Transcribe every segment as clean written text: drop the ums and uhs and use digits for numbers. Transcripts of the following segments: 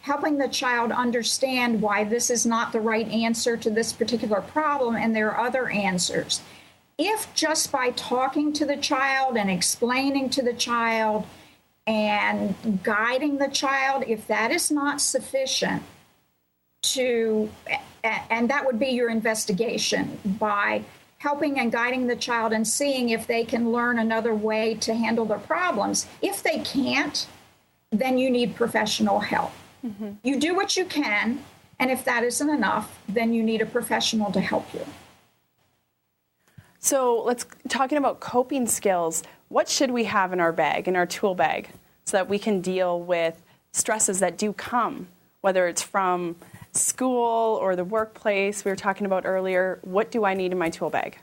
helping the child understand why this is not the right answer to this particular problem and there are other answers. If just by talking to the child and explaining to the child and guiding the child, if that is not sufficient and that would be your investigation, by helping and guiding the child and seeing if they can learn another way to handle their problems. If they can't, then you need professional help. Mm-hmm. You do what you can, and if that isn't enough, then you need a professional to help you. So talking about coping skills, what should we have in our bag, in our tool bag, so that we can deal with stresses that do come, whether it's from school or the workplace we were talking about earlier? What do I need in my tool bag?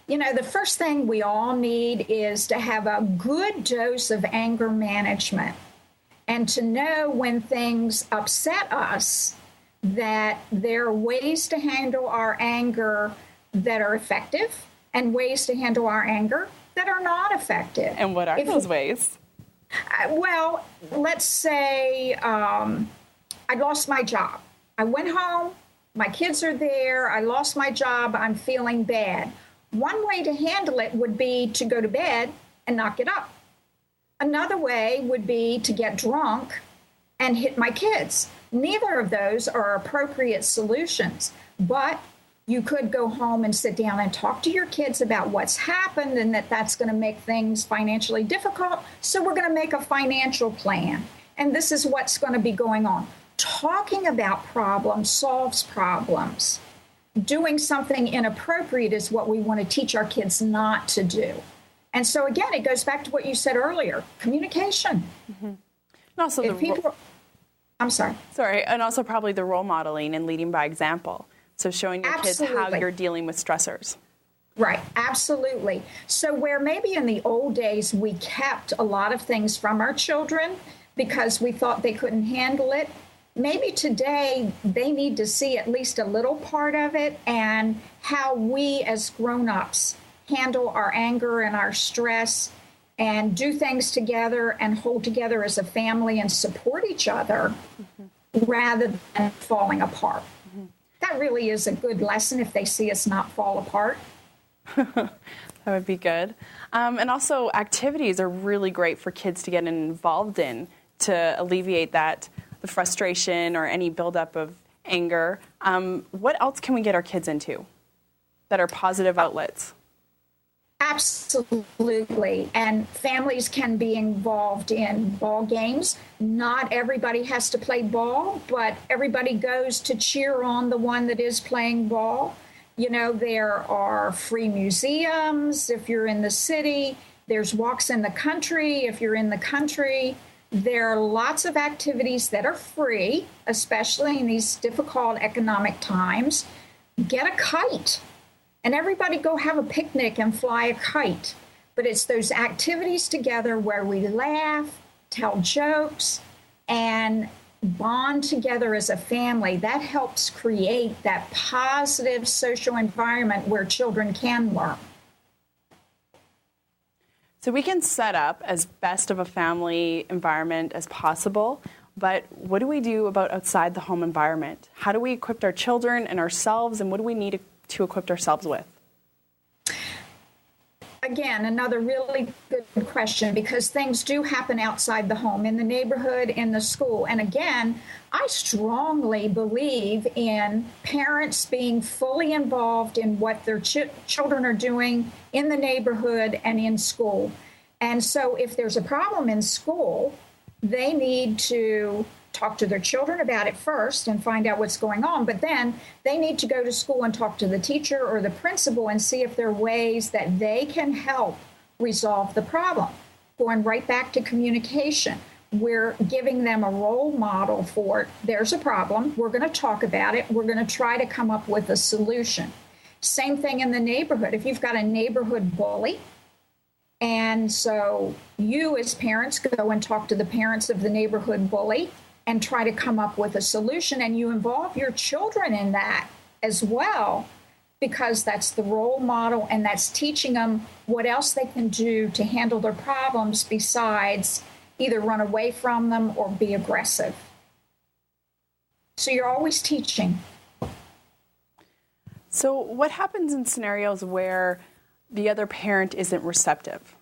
The first thing we all need is to have a good dose of anger management and to know when things upset us that there are ways to handle our anger that are effective and ways to handle our anger that are not effective. And what are those ways? Well, let's say I lost my job. I went home, my kids are there, I lost my job, I'm feeling bad. One way to handle it would be to go to bed and not get up. Another way would be to get drunk and hit my kids. Neither of those are appropriate solutions, but you could go home and sit down and talk to your kids about what's happened and that's going to make things financially difficult. So we're going to make a financial plan. And this is what's going to be going on. Talking about problems solves problems. Doing something inappropriate is what we want to teach our kids not to do. And so, again, it goes back to what you said earlier, communication. Mm-hmm. And also I'm sorry. Sorry, and also probably the role modeling and leading by example. So showing your kids how you're dealing with stressors. Right, absolutely. So where maybe in the old days we kept a lot of things from our children because we thought they couldn't handle it, maybe today they need to see at least a little part of it and how we as grown-ups handle our anger and our stress and do things together and hold together as a family and support each other rather than falling apart. Mm-hmm. That really is a good lesson if they see us not fall apart. That would be good. And also activities are really great for kids to get involved in to alleviate the frustration or any buildup of anger. What else can we get our kids into that are positive outlets? Absolutely. And families can be involved in ball games. Not everybody has to play ball, but everybody goes to cheer on the one that is playing ball. There are free museums if you're in the city. There's walks in the country if you're in the country. There are lots of activities that are free, especially in these difficult economic times. Get a kite. And everybody go have a picnic and fly a kite. But it's those activities together where we laugh, tell jokes, and bond together as a family. That helps create that positive social environment where children can learn. So we can set up as best of a family environment as possible, but what do we do about outside the home environment? How do we equip our children and ourselves, and what do we need to equip ourselves with? Again, another really good question, because things do happen outside the home, in the neighborhood, in the school. And again, I strongly believe in parents being fully involved in what their children are doing in the neighborhood and in school. And so if there's a problem in school, they need to talk to their children about it first and find out what's going on. But then they need to go to school and talk to the teacher or the principal and see if there are ways that they can help resolve the problem. Going right back to communication, we're giving them a role model for there's a problem. We're going to talk about it. We're going to try to come up with a solution. Same thing in the neighborhood. If you've got a neighborhood bully, and so you as parents go and talk to the parents of the neighborhood bully and try to come up with a solution, and you involve your children in that as well, because that's the role model and that's teaching them what else they can do to handle their problems besides either run away from them or be aggressive. So you're always teaching. So what happens in scenarios where the other parent isn't receptive?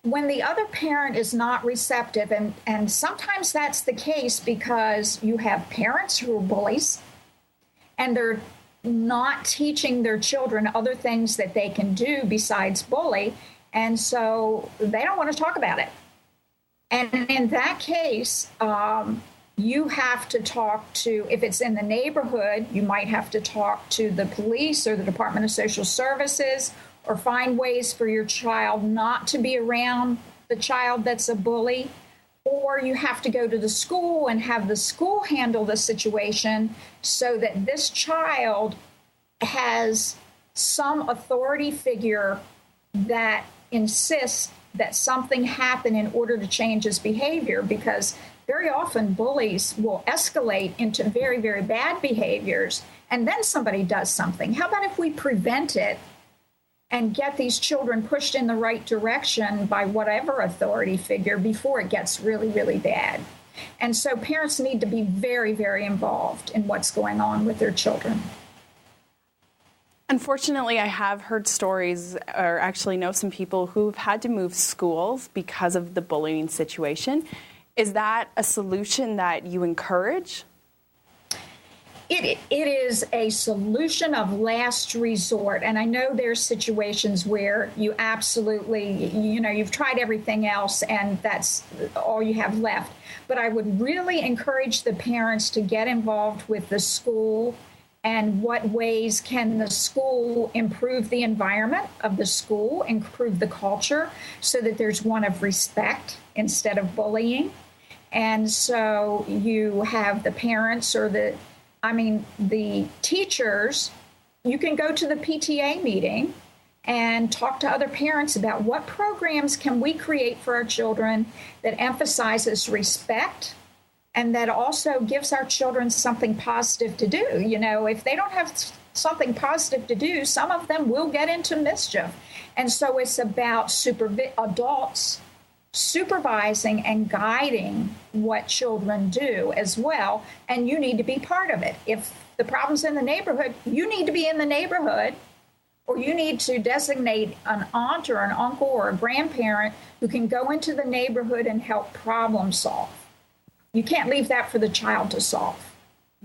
When the other parent is not receptive, and sometimes that's the case because you have parents who are bullies and they're not teaching their children other things that they can do besides bully, and so they don't want to talk about it. And in that case, you have to talk to, if it's in the neighborhood, you might have to talk to the police or the Department of Social Services, or find ways for your child not to be around the child that's a bully. Or you have to go to the school and have the school handle the situation so that this child has some authority figure that insists that something happen in order to change his behavior, because very often bullies will escalate into very, very bad behaviors, and then somebody does something. How about if we prevent it and get these children pushed in the right direction by whatever authority figure before it gets really, really bad? And so parents need to be very, very involved in what's going on with their children. Unfortunately, I have heard stories, or actually know some people who've had to move schools because of the bullying situation. Is that a solution that you encourage? It is a solution of last resort. And I know there's situations where you absolutely, you've tried everything else and that's all you have left. But I would really encourage the parents to get involved with the school, and what ways can the school improve the environment of the school, improve the culture so that there's one of respect instead of bullying. And so you have the parents or the teachers. You can go to the PTA meeting and talk to other parents about what programs can we create for our children that emphasizes respect and that also gives our children something positive to do. If they don't have something positive to do, some of them will get into mischief. And so it's about adults supervising and guiding what children do as well, and you need to be part of it. If the problem's in the neighborhood, you need to be in the neighborhood, or you need to designate an aunt or an uncle or a grandparent who can go into the neighborhood and help problem solve. You can't leave that for the child to solve.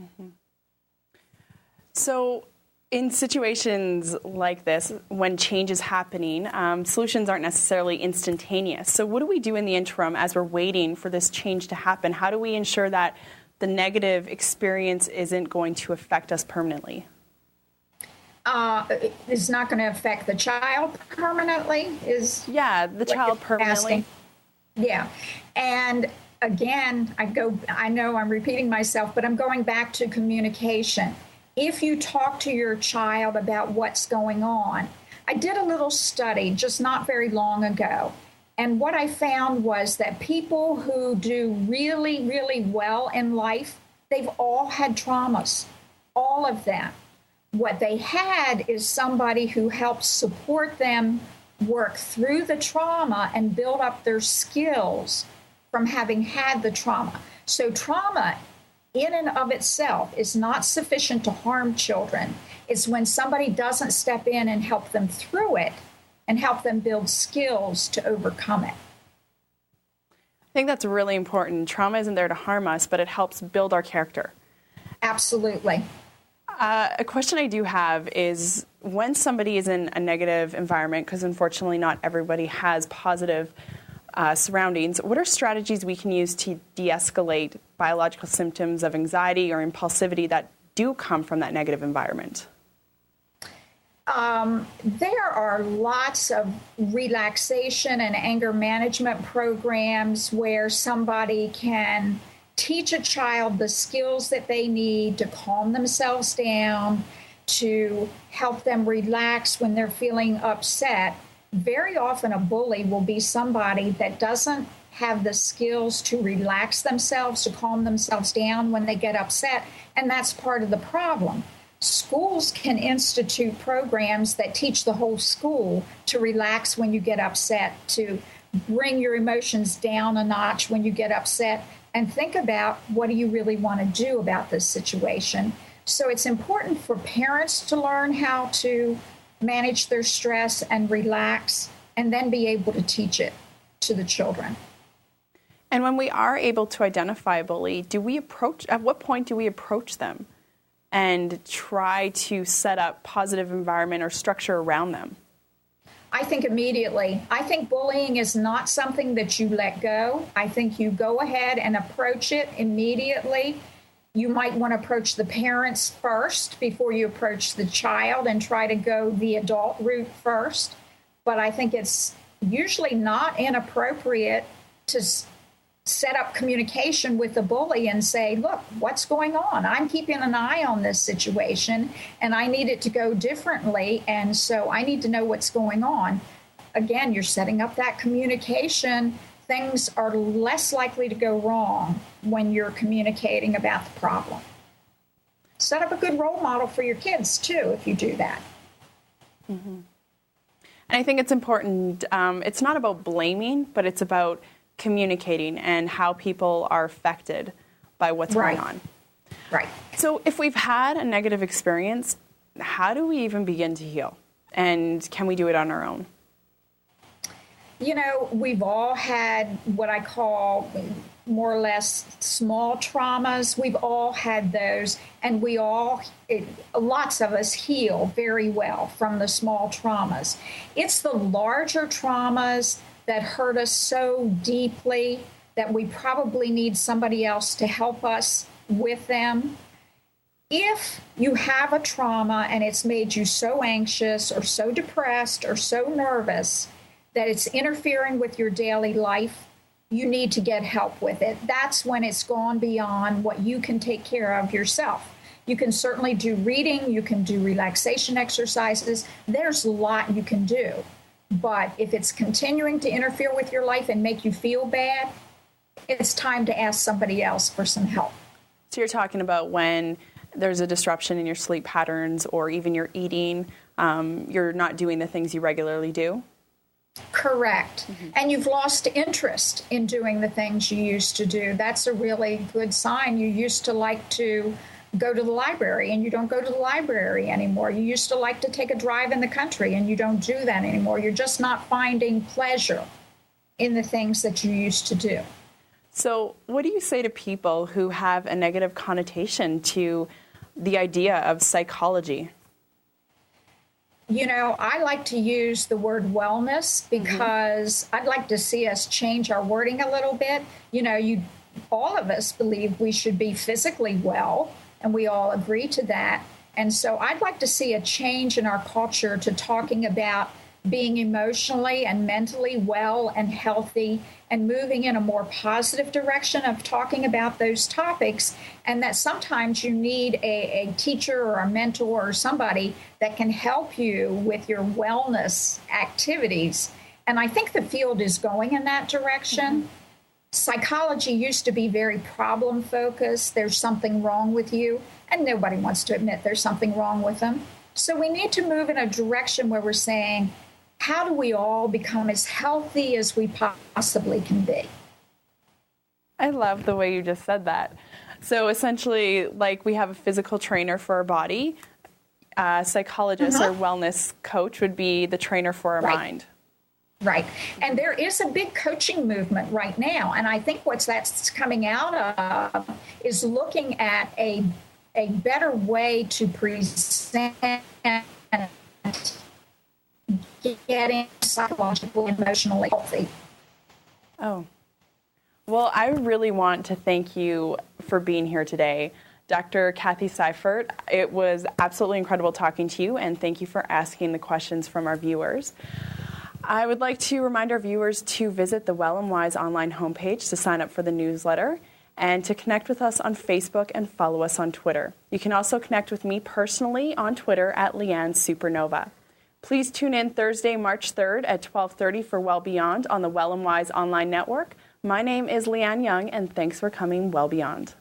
Mm-hmm. So in situations like this, when change is happening, solutions aren't necessarily instantaneous. So what do we do in the interim as we're waiting for this change to happen? How do we ensure that the negative experience isn't going to affect us permanently? It's not going to affect the child permanently? The child permanently. Asking. Yeah. And again, I know I'm repeating myself, but I'm going back to communication. If you talk to your child about what's going on, I did a little study just not very long ago. And what I found was that people who do really, really well in life, they've all had traumas, all of them. What they had is somebody who helped support them work through the trauma and build up their skills from having had the trauma. So trauma in and of itself is not sufficient to harm children. It's when somebody doesn't step in and help them through it and help them build skills to overcome it. I think that's really important. Trauma isn't there to harm us, but it helps build our character. Absolutely. A question I do have is, when somebody is in a negative environment, because unfortunately not everybody has positive surroundings, what are strategies we can use to de-escalate biological symptoms of anxiety or impulsivity that do come from that negative environment? There are lots of relaxation and anger management programs where somebody can teach a child the skills that they need to calm themselves down, to help them relax when they're feeling upset. Very often a bully will be somebody that doesn't have the skills to relax themselves, to calm themselves down when they get upset, and that's part of the problem. Schools can institute programs that teach the whole school to relax when you get upset, to bring your emotions down a notch when you get upset and think about, what do you really want to do about this situation? So it's important for parents to learn how to manage their stress and relax, and then be able to teach it to the children. And when we are able to identify a bully, at what point do we approach them and try to set up positive environment or structure around them? I think immediately. I think bullying is not something that you let go. I think you go ahead and approach it immediately. You might want to approach the parents first before you approach the child, and try to go the adult route first. But I think it's usually not inappropriate to set up communication with the bully and say, look, what's going on? I'm keeping an eye on this situation, and I need it to go differently, and so I need to know what's going on. Again, you're setting up that communication. Things are less likely to go wrong when you're communicating about the problem. Set up a good role model for your kids, too, if you do that. Mm-hmm. And I think it's important. It's not about blaming, but it's about communicating and how people are affected by what's going on. Right. So if we've had a negative experience, how do we even begin to heal? And can we do it on our own? You know, we've all had what I call more or less small traumas. We've all had those, and lots of us heal very well from the small traumas. It's the larger traumas that hurt us so deeply that we probably need somebody else to help us with them. If you have a trauma and it's made you so anxious or so depressed or so nervous that it's interfering with your daily life, you need to get help with it. That's when it's gone beyond what you can take care of yourself. You can certainly do reading, you can do relaxation exercises. There's a lot you can do. But if it's continuing to interfere with your life and make you feel bad, it's time to ask somebody else for some help. So you're talking about when there's a disruption in your sleep patterns or even your eating, you're not doing the things you regularly do? Correct. Mm-hmm. And you've lost interest in doing the things you used to do. That's a really good sign. You used to like to go to the library, and you don't go to the library anymore. You used to like to take a drive in the country, and you don't do that anymore. You're just not finding pleasure in the things that you used to do. So what do you say to people who have a negative connotation to the idea of psychology? You know, I like to use the word wellness because I'd like to see us change our wording a little bit. You know, all of us believe we should be physically well, and we all agree to that. And so I'd like to see a change in our culture to talking about being emotionally and mentally well and healthy, and moving in a more positive direction of talking about those topics, and that sometimes you need a teacher or a mentor or somebody that can help you with your wellness activities. And I think the field is going in that direction. Mm-hmm. Psychology used to be very problem focused. There's something wrong with you, and nobody wants to admit there's something wrong with them. So we need to move in a direction where we're saying, how do we all become as healthy as we possibly can be? I love the way you just said that. So essentially, like we have a physical trainer for our body, a psychologist or wellness coach would be the trainer for our mind. Right. And there is a big coaching movement right now. And I think that's coming out of is looking at a better way to present getting psychologically, emotionally healthy. Oh. Well, I really want to thank you for being here today, Dr. Kathy Seifert. It was absolutely incredible talking to you, and thank you for asking the questions from our viewers. I would like to remind our viewers to visit the Well and Wise online homepage to sign up for the newsletter and to connect with us on Facebook and follow us on Twitter. You can also connect with me personally on Twitter at Leanne Supernova. Please tune in Thursday, March 3rd at 12:30 for Well Beyond on the Well and Wise online network. My name is Leanne Young, and thanks for coming well beyond.